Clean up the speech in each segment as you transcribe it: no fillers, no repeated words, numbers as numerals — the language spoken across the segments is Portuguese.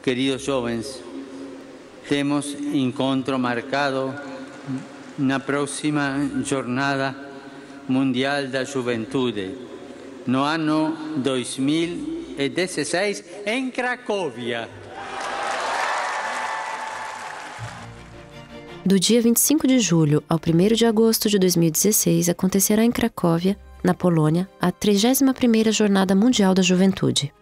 Queridos jovens, temos encontro marcado na próxima Jornada Mundial da Juventude, no ano 2016, em Cracóvia. Do dia 25 de julho ao 1º de agosto de 2016, acontecerá em Cracóvia, na Polônia, a 31ª Jornada Mundial da Juventude.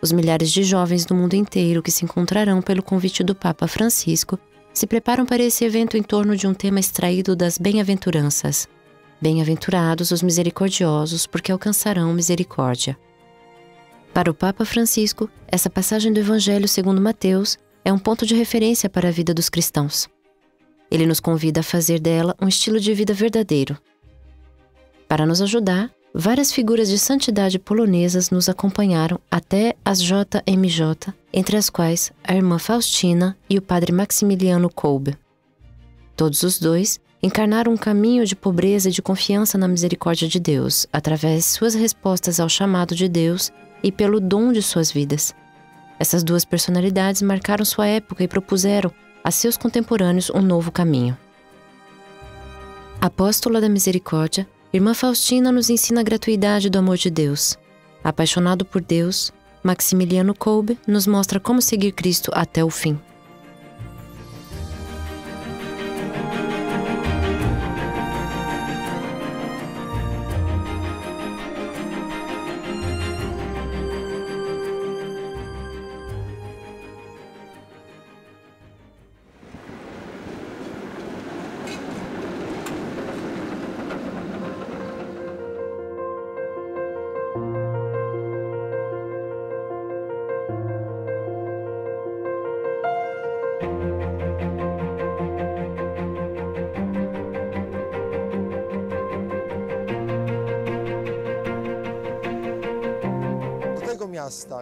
Os milhares de jovens do mundo inteiro que se encontrarão pelo convite do Papa Francisco se preparam para esse evento em torno de um tema extraído das bem-aventuranças. Bem-aventurados os misericordiosos, porque alcançarão misericórdia. Para o Papa Francisco, essa passagem do Evangelho segundo Mateus é um ponto de referência para a vida dos cristãos. Ele nos convida a fazer dela um estilo de vida verdadeiro. Para nos ajudar, várias figuras de santidade polonesas nos acompanharam até as JMJ, entre as quais a irmã Faustina e o padre Maximiliano Kolbe. Todos os dois encarnaram um caminho de pobreza e de confiança na misericórdia de Deus, através de suas respostas ao chamado de Deus e pelo dom de suas vidas. Essas duas personalidades marcaram sua época e propuseram a seus contemporâneos um novo caminho. Apóstola da Misericórdia, Irmã Faustina nos ensina a gratuidade do amor de Deus. Apaixonado por Deus, Maximiliano Kolbe nos mostra como seguir Cristo até o fim.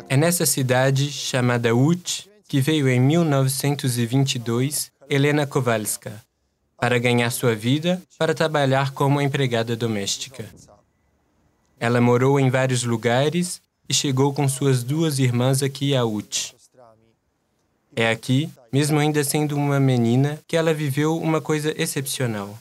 É nessa cidade, chamada Łódź, que veio em 1922 Helena Kowalska, para ganhar sua vida, para trabalhar como empregada doméstica. Ela morou em vários lugares e chegou com suas duas irmãs aqui a Łódź. É aqui, mesmo ainda sendo uma menina, que ela viveu uma coisa excepcional.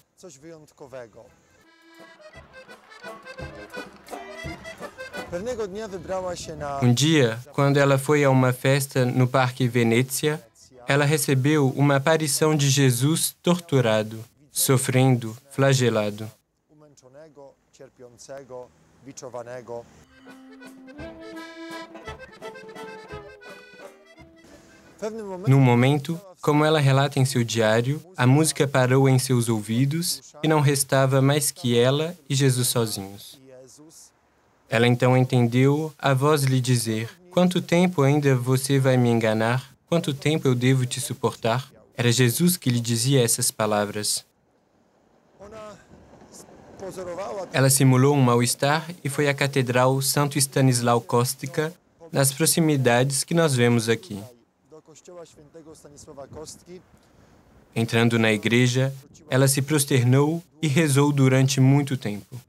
Um dia, quando ela foi a uma festa no Parque Venezia, ela recebeu uma aparição de Jesus torturado, sofrendo, flagelado. Num momento, como ela relata em seu diário, a música parou em seus ouvidos e não restava mais que ela e Jesus sozinhos. Ela então entendeu a voz lhe dizer: "Quanto tempo ainda você vai me enganar? Quanto tempo eu devo te suportar?" Era Jesus que lhe dizia essas palavras. Ela simulou um mal-estar e foi à Catedral Santo Stanislau Kostka, nas proximidades que nós vemos aqui. Entrando na igreja, ela se prosternou e rezou durante muito tempo.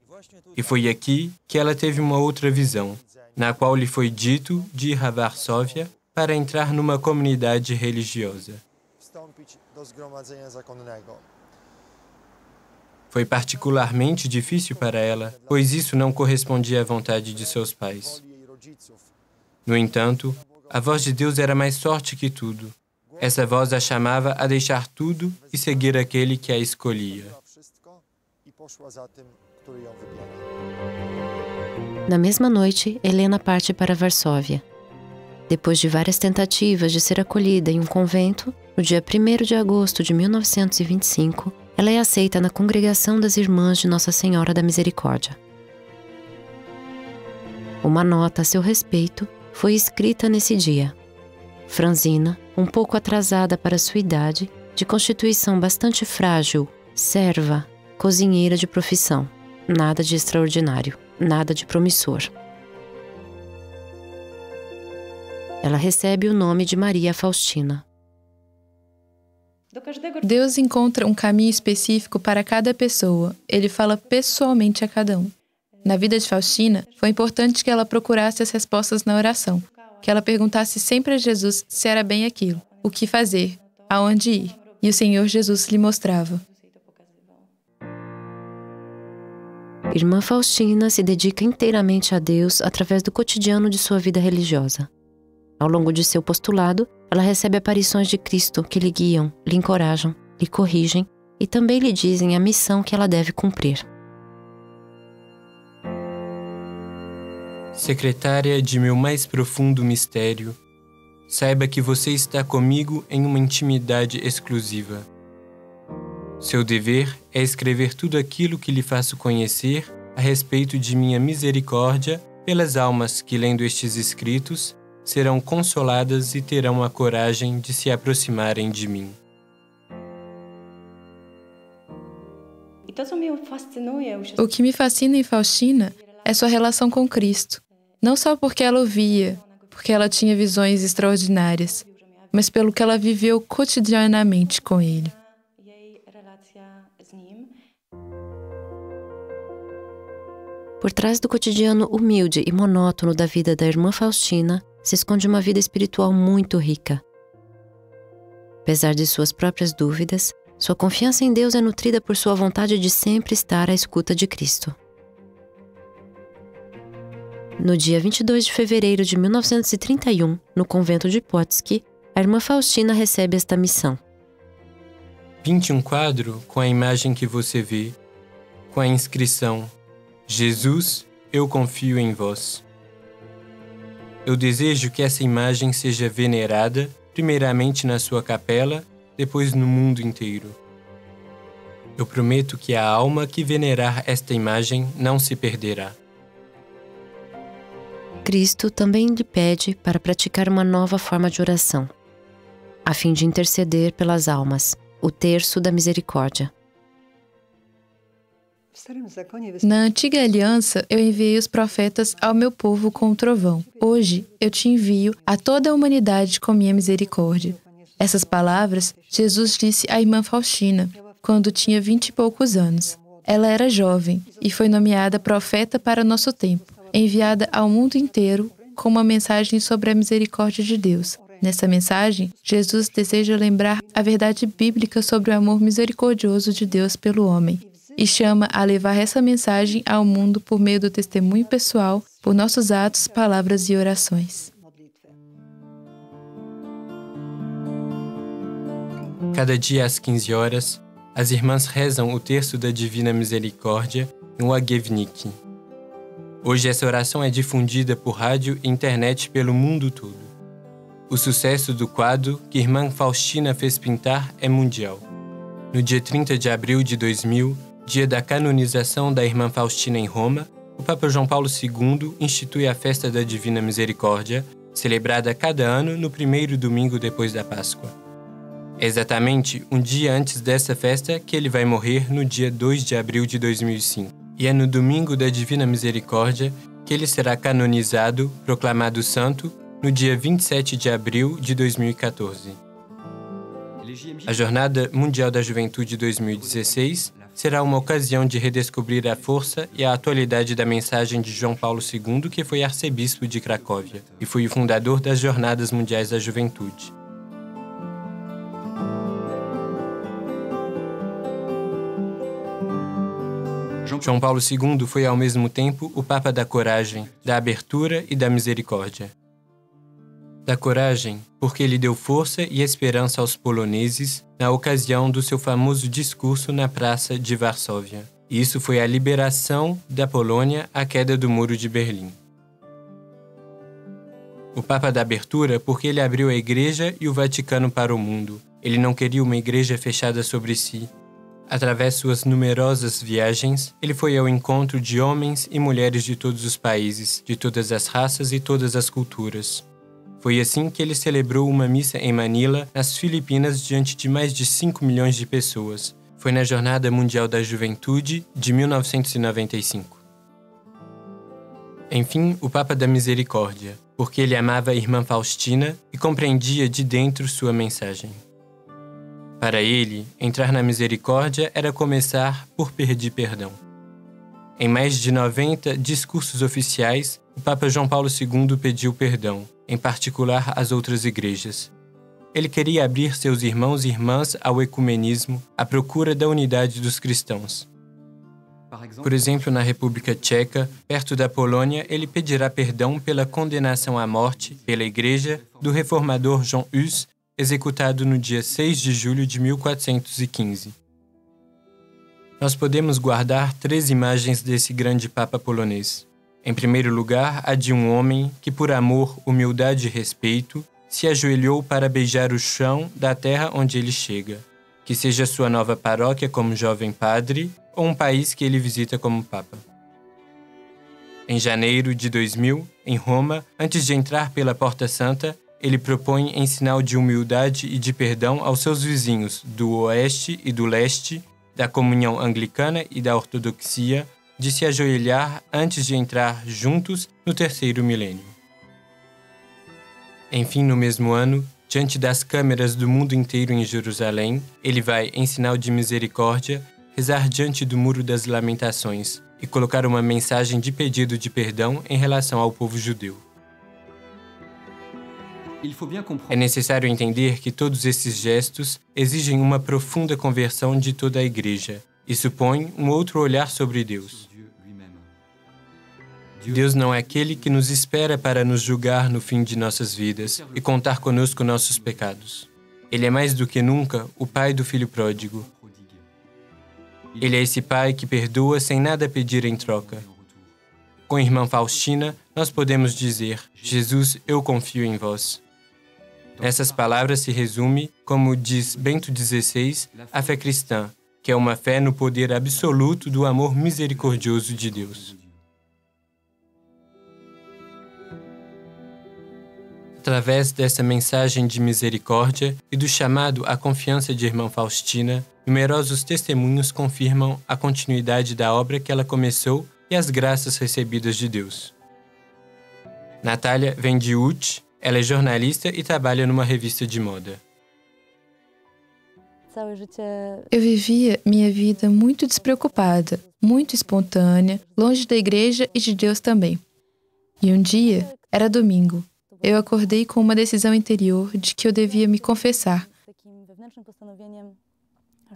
E foi aqui que ela teve uma outra visão, na qual lhe foi dito de ir a Varsóvia para entrar numa comunidade religiosa. Foi particularmente difícil para ela, pois isso não correspondia à vontade de seus pais. No entanto, a voz de Deus era mais forte que tudo. Essa voz a chamava a deixar tudo e seguir aquele que a escolhia. Na mesma noite, Helena parte para Varsóvia. Depois de várias tentativas de ser acolhida em um convento, no dia 1º de agosto de 1925, ela é aceita na Congregação das Irmãs de Nossa Senhora da Misericórdia. Uma nota a seu respeito foi escrita nesse dia. Franzina, um pouco atrasada para sua idade, de constituição bastante frágil, serva, cozinheira de profissão. Nada de extraordinário, nada de promissor. Ela recebe o nome de Maria Faustina. Deus encontra um caminho específico para cada pessoa. Ele fala pessoalmente a cada um. Na vida de Faustina, foi importante que ela procurasse as respostas na oração. que ela perguntasse sempre a Jesus se era bem aquilo, o que fazer, aonde ir. E o Senhor Jesus lhe mostrava. Irmã Faustina se dedica inteiramente a Deus através do cotidiano de sua vida religiosa. Ao longo de seu postulado, ela recebe aparições de Cristo que lhe guiam, lhe encorajam, lhe corrigem e também lhe dizem a missão que ela deve cumprir. Secretária de meu mais profundo mistério, saiba que você está comigo em uma intimidade exclusiva. Seu dever é escrever tudo aquilo que lhe faço conhecer a respeito de minha misericórdia pelas almas que, lendo estes escritos, serão consoladas e terão a coragem de se aproximarem de mim. O que me fascina em Faustina é sua relação com Cristo. Não só porque ela o via, porque ela tinha visões extraordinárias, mas pelo que ela viveu cotidianamente com ele. Por trás do cotidiano humilde e monótono da vida da irmã Faustina, se esconde uma vida espiritual muito rica. Apesar de suas próprias dúvidas, sua confiança em Deus é nutrida por sua vontade de sempre estar à escuta de Cristo. No dia 22 de fevereiro de 1931, no convento de Płock, a irmã Faustina recebe esta missão. Pinte um quadro com a imagem que você vê, com a inscrição: Jesus, eu confio em vós. Eu desejo que essa imagem seja venerada, primeiramente na sua capela, depois no mundo inteiro. Eu prometo que a alma que venerar esta imagem não se perderá. Cristo também lhe pede para praticar uma nova forma de oração, a fim de interceder pelas almas, o terço da misericórdia. Na antiga aliança, eu enviei os profetas ao meu povo com o trovão. Hoje, eu te envio a toda a humanidade com minha misericórdia. Essas palavras, Jesus disse à irmã Faustina, quando tinha 20 e poucos anos. Ela era jovem e foi nomeada profeta para nosso tempo, enviada ao mundo inteiro com uma mensagem sobre a misericórdia de Deus. Nessa mensagem, Jesus deseja lembrar a verdade bíblica sobre o amor misericordioso de Deus pelo homem e chama a levar essa mensagem ao mundo por meio do testemunho pessoal, por nossos atos, palavras e orações. Cada dia às 15 horas, as irmãs rezam o terço da Divina Misericórdia em Łagiewnik. Hoje essa oração é difundida por rádio e internet pelo mundo todo. O sucesso do quadro que irmã Faustina fez pintar é mundial. No dia 30 de abril de 2000, dia da canonização da irmã Faustina em Roma, o Papa João Paulo II institui a Festa da Divina Misericórdia, celebrada cada ano no primeiro domingo depois da Páscoa. É exatamente um dia antes dessa festa que ele vai morrer no dia 2 de abril de 2005. E é no domingo da Divina Misericórdia que ele será canonizado, proclamado santo, no dia 27 de abril de 2014. A Jornada Mundial da Juventude 2016 será uma ocasião de redescobrir a força e a atualidade da mensagem de João Paulo II, que foi arcebispo de Cracóvia e foi o fundador das Jornadas Mundiais da Juventude. João Paulo II foi ao mesmo tempo o Papa da coragem, da abertura e da misericórdia. Da coragem, porque ele deu força e esperança aos poloneses na ocasião do seu famoso discurso na Praça de Varsóvia. E isso foi a liberação da Polônia à queda do Muro de Berlim. O Papa da abertura, porque ele abriu a Igreja e o Vaticano para o mundo. Ele não queria uma igreja fechada sobre si. Através de suas numerosas viagens, ele foi ao encontro de homens e mulheres de todos os países, de todas as raças e todas as culturas. Foi assim que ele celebrou uma missa em Manila, nas Filipinas, diante de mais de 5 milhões de pessoas. Foi na Jornada Mundial da Juventude de 1995. Enfim, o Papa da Misericórdia, porque ele amava a irmã Faustina e compreendia de dentro sua mensagem. Para ele, entrar na misericórdia era começar por pedir perdão. Em mais de 90 discursos oficiais, o Papa João Paulo II pediu perdão, em particular às outras igrejas. Ele queria abrir seus irmãos e irmãs ao ecumenismo, à procura da unidade dos cristãos. Por exemplo, na República Tcheca, perto da Polônia, ele pedirá perdão pela condenação à morte, pela Igreja, do reformador John Hus, executado no dia 6 de julho de 1415. Nós podemos guardar 3 imagens desse grande Papa polonês. Em primeiro lugar, a de um homem que, por amor, humildade e respeito, se ajoelhou para beijar o chão da terra onde ele chega, que seja sua nova paróquia como jovem padre ou um país que ele visita como Papa. Em janeiro de 2000, em Roma, antes de entrar pela Porta Santa, ele propõe, em sinal de humildade e de perdão aos seus vizinhos do Oeste e do Leste, da comunhão anglicana e da ortodoxia, de se ajoelhar antes de entrar juntos no 3º milênio. Enfim, no mesmo ano, diante das câmeras do mundo inteiro em Jerusalém, ele vai, em sinal de misericórdia, rezar diante do Muro das Lamentações e colocar uma mensagem de pedido de perdão em relação ao povo judeu. É necessário entender que todos esses gestos exigem uma profunda conversão de toda a Igreja e supõem um outro olhar sobre Deus. Deus não é aquele que nos espera para nos julgar no fim de nossas vidas e contar conosco nossos pecados. Ele é mais do que nunca o Pai do Filho Pródigo. Ele é esse Pai que perdoa sem nada pedir em troca. Com a irmã Faustina, nós podemos dizer: Jesus, eu confio em vós. Nessas palavras se resume, como diz Bento XVI, a fé cristã, que é uma fé no poder absoluto do amor misericordioso de Deus. Através dessa mensagem de misericórdia e do chamado à confiança de irmã Faustina, numerosos testemunhos confirmam a continuidade da obra que ela começou e as graças recebidas de Deus. Natália vem de Łódź, ela é jornalista e trabalha numa revista de moda. Eu vivia minha vida muito despreocupada, muito espontânea, longe da igreja e de Deus também. E um dia, era domingo, eu acordei com uma decisão interior de que eu devia me confessar.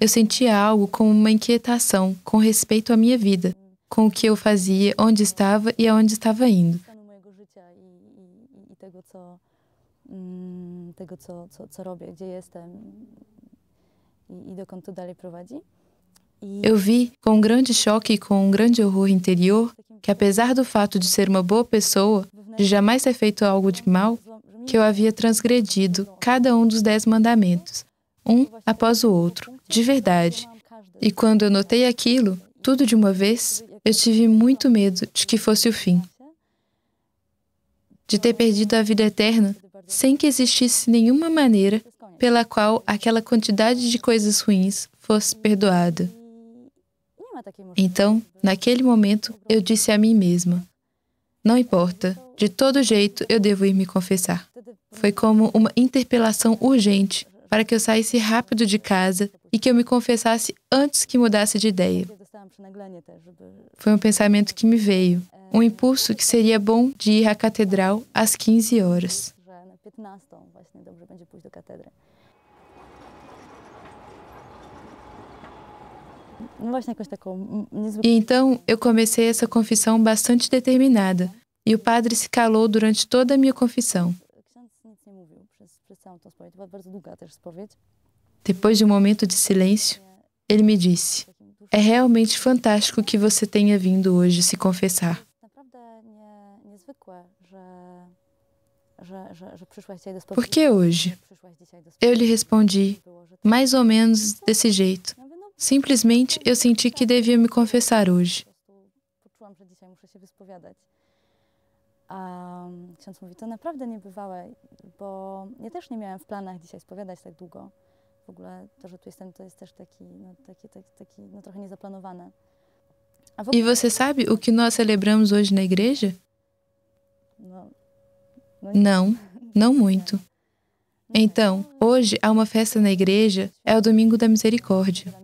Eu sentia algo como uma inquietação com respeito à minha vida, com o que eu fazia, onde estava e aonde estava indo. Eu vi, com um grande choque e com um grande horror interior, que apesar do fato de ser uma boa pessoa, de jamais ter feito algo de mal, que eu havia transgredido cada um dos 10 mandamentos, um após o outro, de verdade. E quando eu notei aquilo, tudo de uma vez, eu tive muito medo de que fosse o fim. De ter perdido a vida eterna, sem que existisse nenhuma maneira pela qual aquela quantidade de coisas ruins fosse perdoada. Então, naquele momento, eu disse a mim mesma: não importa, de todo jeito eu devo ir me confessar. Foi como uma interpelação urgente para que eu saísse rápido de casa e que eu me confessasse antes que mudasse de ideia. Foi um pensamento que me veio, um impulso que seria bom de ir à catedral às 15 horas. E então eu comecei essa confissão bastante determinada, e o padre se calou durante toda a minha confissão. Depois de um momento de silêncio, ele me disse: é realmente fantástico que você tenha vindo hoje se confessar. Por que hoje? Eu lhe respondi, mais ou menos desse jeito. Simplesmente eu senti que devia me confessar hoje. Ksiądz mówi, to naprawdę niebywałe, bo ja też nie miałam w planach dzisiaj spowiadać tak długo. W ogóle to, że tu jestem, to jest też taki trochę niezaplanowane. E você sabe o que nós celebramos hoje na igreja? Não, não muito. Então, hoje há uma festa na igreja, é o Domingo da Misericórdia.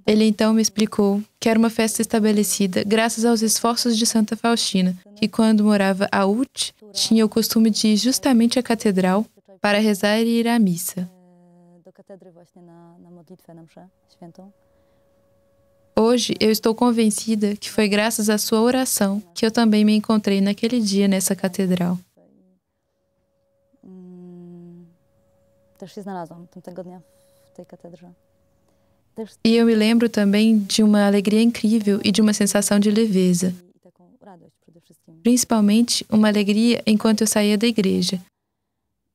Ele então me explicou que era uma festa estabelecida graças aos esforços de Santa Faustina, que quando morava a Łódź, tinha o costume de ir justamente à catedral para rezar e ir à missa. Hoje, eu estou convencida que foi graças à sua oração que eu também me encontrei naquele dia nessa catedral. E eu me lembro também de uma alegria incrível e de uma sensação de leveza. Principalmente uma alegria enquanto eu saía da igreja.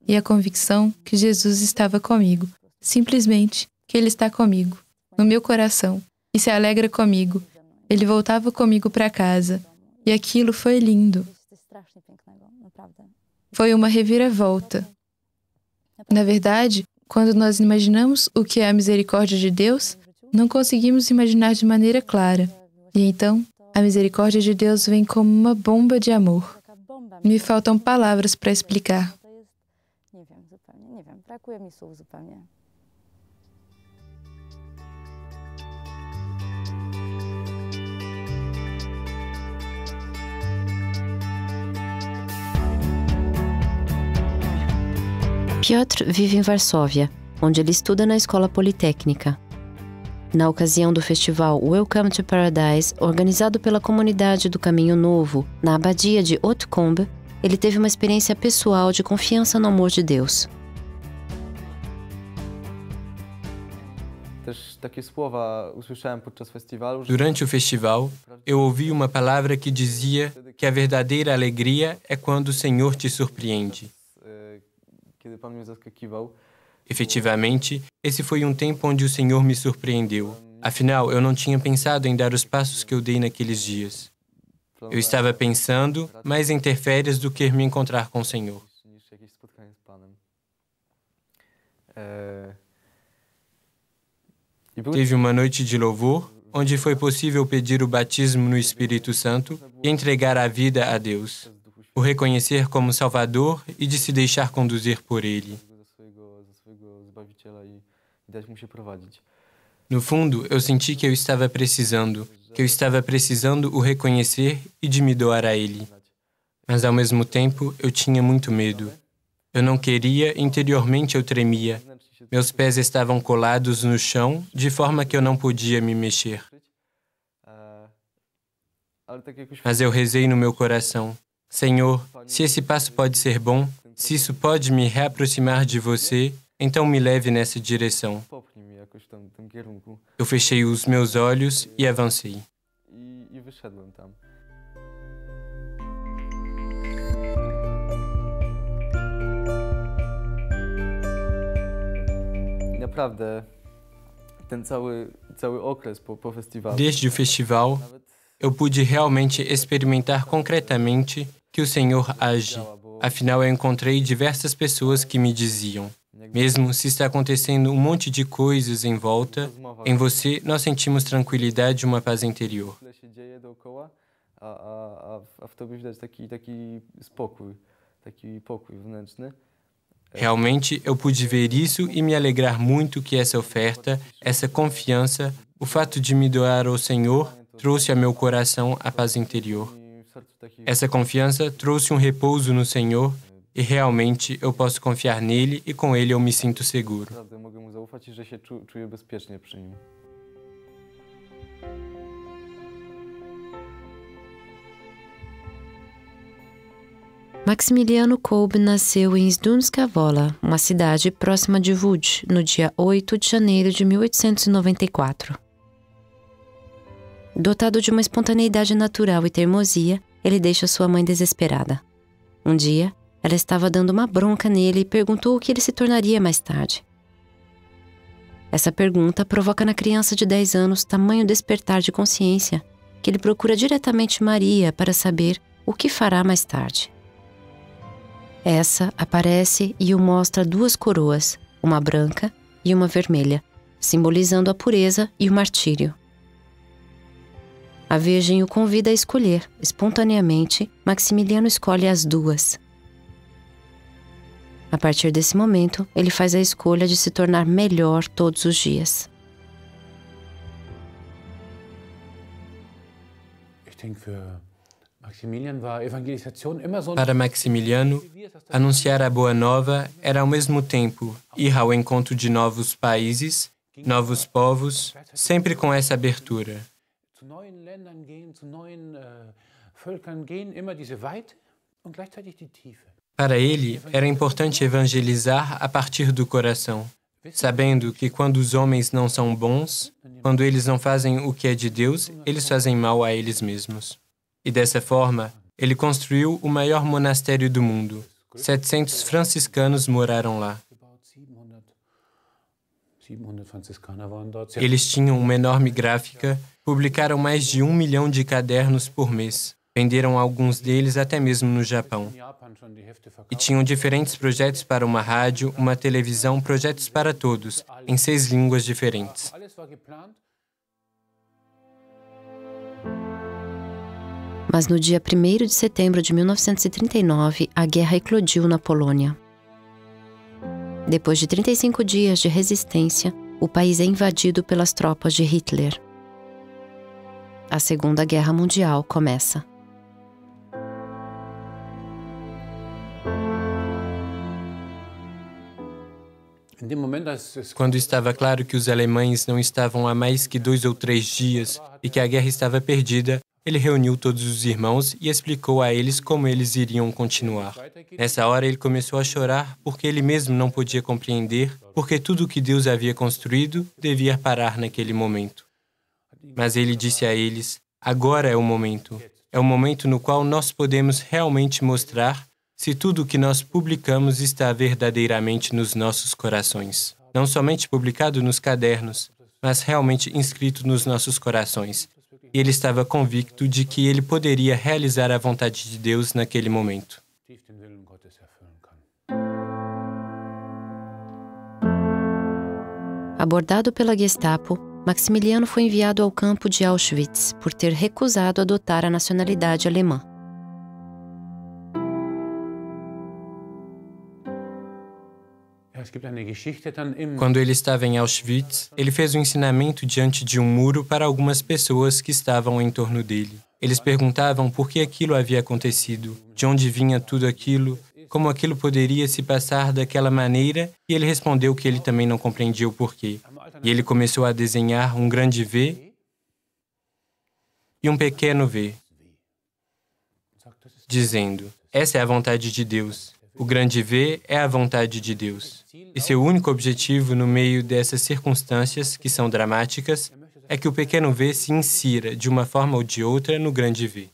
E a convicção que Jesus estava comigo. Simplesmente que Ele está comigo, no meu coração, e se alegra comigo. Ele voltava comigo para casa. E aquilo foi lindo. Foi uma reviravolta. Na verdade, quando nós imaginamos o que é a misericórdia de Deus, não conseguimos imaginar de maneira clara. E então, a misericórdia de Deus vem como uma bomba de amor. Me faltam palavras para explicar. Piotr vive em Varsóvia, onde ele estuda na escola politécnica. Na ocasião do festival Welcome to Paradise, organizado pela comunidade do Caminho Novo, na abadia de Haute-Combe, ele teve uma experiência pessoal de confiança no amor de Deus. Durante o festival, eu ouvi uma palavra que dizia que a verdadeira alegria é quando o Senhor te surpreende. Efetivamente, esse foi um tempo onde o Senhor me surpreendeu. Afinal, eu não tinha pensado em dar os passos que eu dei naqueles dias. Eu estava pensando mais em ter férias do que me encontrar com o Senhor. Teve uma noite de louvor, onde foi possível pedir o batismo no Espírito Santo e entregar a vida a Deus, o reconhecer como Salvador e de se deixar conduzir por Ele. No fundo, eu senti que eu estava precisando o reconhecer e de me doar a Ele. Mas, ao mesmo tempo, eu tinha muito medo. Eu não queria, interiormente eu tremia. Meus pés estavam colados no chão, de forma que eu não podia me mexer. Mas eu rezei no meu coração: Senhor, se esse passo pode ser bom, se isso pode me reaproximar de você, então me leve nessa direção. Eu fechei os meus olhos e avancei. Desde o festival, eu pude realmente experimentar concretamente que o Senhor age. Afinal, eu encontrei diversas pessoas que me diziam: mesmo se está acontecendo um monte de coisas em volta, em você nós sentimos tranquilidade e uma paz interior. Realmente, eu pude ver isso e me alegrar muito que essa oferta, essa confiança, o fato de me doar ao Senhor, trouxe a meu coração a paz interior. Essa confiança trouxe um repouso no Senhor e realmente eu posso confiar nele e com ele eu me sinto seguro. Maximiliano Kolbe nasceu em Zdunska Wola, uma cidade próxima de Łódź, no dia 8 de janeiro de 1894. Dotado de uma espontaneidade natural e teimosia, ele deixa sua mãe desesperada. Um dia, ela estava dando uma bronca nele e perguntou o que ele se tornaria mais tarde. Essa pergunta provoca na criança de 10 anos tamanho despertar de consciência que ele procura diretamente Maria para saber o que fará mais tarde. Essa aparece e o mostra duas coroas, uma branca e uma vermelha, simbolizando a pureza e o martírio. A Virgem o convida a escolher. Espontaneamente, Maximiliano escolhe as duas. A partir desse momento, ele faz a escolha de se tornar melhor todos os dias. Para Maximiliano, anunciar a Boa Nova era ao mesmo tempo ir ao encontro de novos países, novos povos, sempre com essa abertura. Para ele, era importante evangelizar a partir do coração, sabendo que quando os homens não são bons, quando eles não fazem o que é de Deus, eles fazem mal a eles mesmos. E dessa forma, ele construiu o maior monastério do mundo. 700 franciscanos moraram lá. Eles tinham uma enorme gráfica, publicaram mais de 1 milhão de cadernos por mês. Venderam alguns deles até mesmo no Japão. E tinham diferentes projetos para uma rádio, uma televisão, projetos para todos, em 6 línguas diferentes. Mas no dia 1º de setembro de 1939, a guerra eclodiu na Polônia. Depois de 35 dias de resistência, o país é invadido pelas tropas de Hitler. A Segunda Guerra Mundial começa. Quando estava claro que os alemães não estavam há mais que 2 ou 3 dias e que a guerra estava perdida, ele reuniu todos os irmãos e explicou a eles como eles iriam continuar. Nessa hora, ele começou a chorar porque ele mesmo não podia compreender porque tudo o que Deus havia construído devia parar naquele momento. Mas ele disse a eles, agora é o momento. É o momento no qual nós podemos realmente mostrar se tudo o que nós publicamos está verdadeiramente nos nossos corações. Não somente publicado nos cadernos, mas realmente inscrito nos nossos corações. E ele estava convicto de que ele poderia realizar a vontade de Deus naquele momento. Abordado pela Gestapo, Maximiliano foi enviado ao campo de Auschwitz por ter recusado adotar a nacionalidade alemã. Quando ele estava em Auschwitz, ele fez um ensinamento diante de um muro para algumas pessoas que estavam em torno dele. Eles perguntavam por que aquilo havia acontecido, de onde vinha tudo aquilo, como aquilo poderia se passar daquela maneira, e ele respondeu que ele também não compreendia o porquê. E ele começou a desenhar um grande V e um pequeno V, dizendo, essa é a vontade de Deus. O grande V é a vontade de Deus. E seu único objetivo no meio dessas circunstâncias, que são dramáticas, é que o pequeno V se insira, de uma forma ou de outra, no grande V.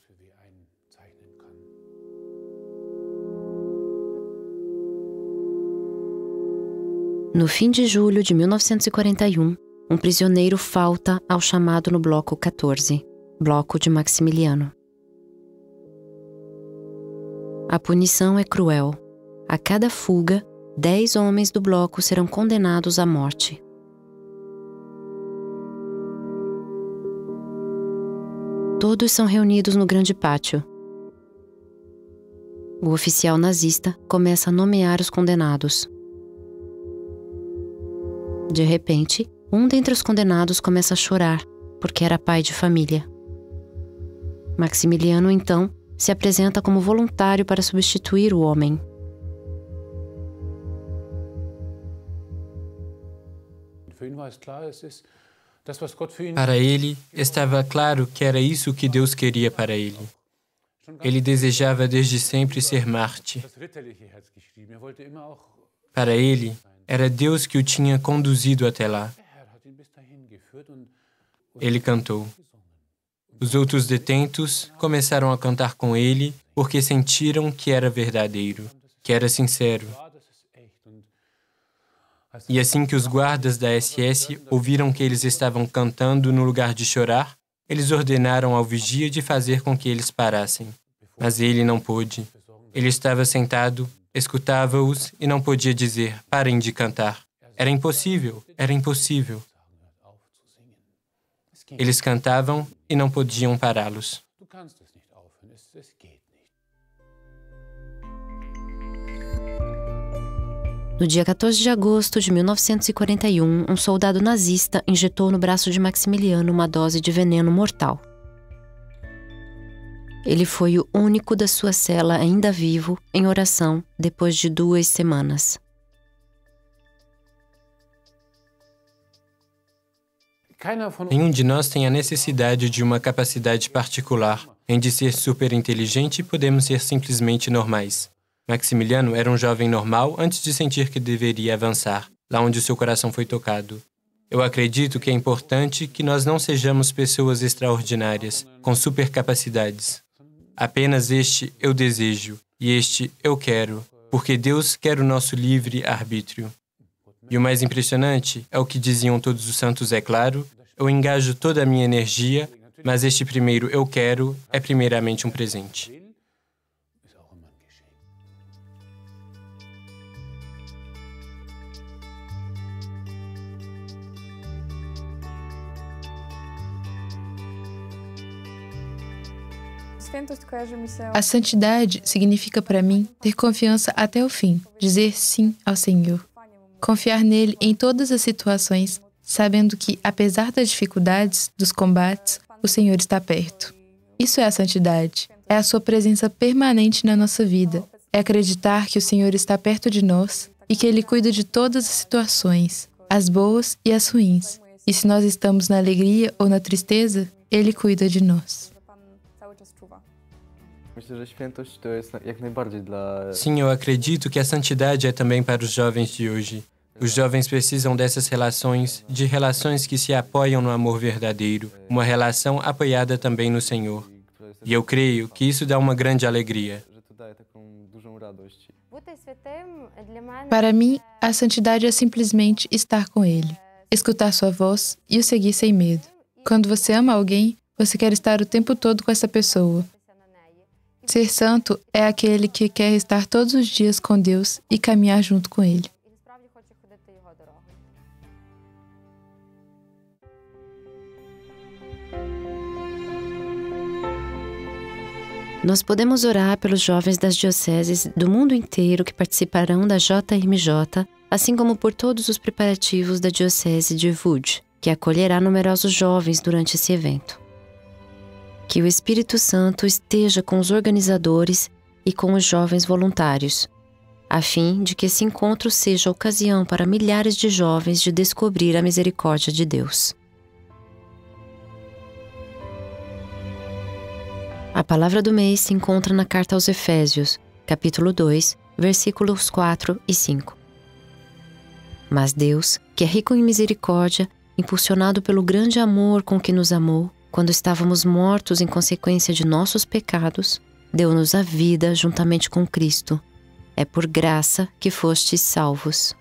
No fim de julho de 1941, um prisioneiro falta ao chamado no Bloco 14, Bloco de Maximiliano. A punição é cruel. A cada fuga, 10 homens do bloco serão condenados à morte. Todos são reunidos no grande pátio. O oficial nazista começa a nomear os condenados. De repente, um dentre os condenados começa a chorar, porque era pai de família. Maximiliano, então, se apresenta como voluntário para substituir o homem. Para ele, estava claro que era isso que Deus queria para ele. Ele desejava desde sempre ser Marte. Para ele, era Deus que o tinha conduzido até lá. Ele cantou. Os outros detentos começaram a cantar com ele porque sentiram que era verdadeiro, que era sincero. E assim que os guardas da SS ouviram que eles estavam cantando no lugar de chorar, eles ordenaram ao vigia de fazer com que eles parassem. Mas ele não pôde. Ele estava sentado, escutava-os e não podia dizer, parem de cantar. Era impossível, era impossível. Eles cantavam e não podiam pará-los. No dia 14 de agosto de 1941, um soldado nazista injetou no braço de Maximiliano uma dose de veneno mortal. Ele foi o único da sua cela ainda vivo em oração depois de 2 semanas. Nenhum de nós tem a necessidade de uma capacidade particular em de ser super inteligente e podemos ser simplesmente normais. Maximiliano era um jovem normal antes de sentir que deveria avançar, lá onde o seu coração foi tocado. Eu acredito que é importante que nós não sejamos pessoas extraordinárias, com supercapacidades. Apenas este eu desejo e este eu quero, porque Deus quer o nosso livre arbítrio. E o mais impressionante é o que diziam todos os santos, é claro, eu engajo toda a minha energia, mas este primeiro eu quero é primeiramente um presente. A santidade significa para mim ter confiança até o fim, dizer sim ao Senhor. Confiar nele em todas as situações, sabendo que, apesar das dificuldades, dos combates, o Senhor está perto. Isso é a santidade. É a sua presença permanente na nossa vida. É acreditar que o Senhor está perto de nós e que Ele cuida de todas as situações, as boas e as ruins. E se nós estamos na alegria ou na tristeza, Ele cuida de nós. Sim, eu acredito que a santidade é também para os jovens de hoje. Os jovens precisam dessas relações, de relações que se apoiam no amor verdadeiro, uma relação apoiada também no Senhor. E eu creio que isso dá uma grande alegria. Para mim, a santidade é simplesmente estar com Ele, escutar sua voz e o seguir sem medo. Quando você ama alguém, você quer estar o tempo todo com essa pessoa. Ser santo é aquele que quer estar todos os dias com Deus e caminhar junto com Ele. Nós podemos orar pelos jovens das dioceses do mundo inteiro que participarão da JMJ, assim como por todos os preparativos da Diocese de Łódź, que acolherá numerosos jovens durante esse evento. Que o Espírito Santo esteja com os organizadores e com os jovens voluntários, a fim de que esse encontro seja ocasião para milhares de jovens de descobrir a misericórdia de Deus. A palavra do mês se encontra na carta aos Efésios, capítulo 2, versículos 4 e 5. Mas Deus, que é rico em misericórdia, impulsionado pelo grande amor com que nos amou, quando estávamos mortos em consequência de nossos pecados, deu-nos a vida juntamente com Cristo. É por graça que fostes salvos.